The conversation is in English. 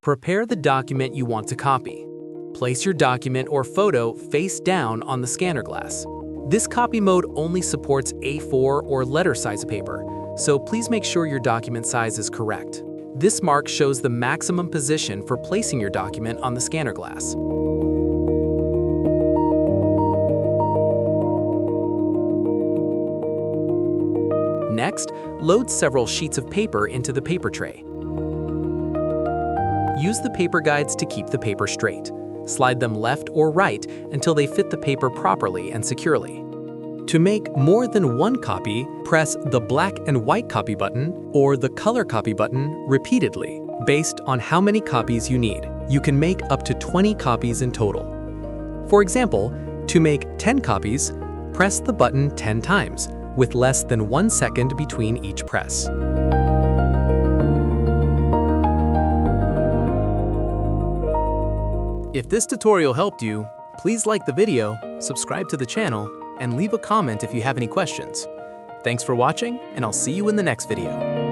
Prepare the document you want to copy. Place your document or photo face down on the scanner glass. This copy mode only supports A4 or letter size paper, so please make sure your document size is correct. This mark shows the maximum position for placing your document on the scanner glass. Next, load several sheets of paper into the paper tray. Use the paper guides to keep the paper straight. Slide them left or right until they fit the paper properly and securely. To make more than one copy, press the black and white copy button or the color copy button repeatedly, based on how many copies you need. You can make up to 20 copies in total. For example, to make 10 copies, press the button 10 times, with less than 1 second between each press. If this tutorial helped you, please like the video, subscribe to the channel, and leave a comment if you have any questions. Thanks for watching, and I'll see you in the next video.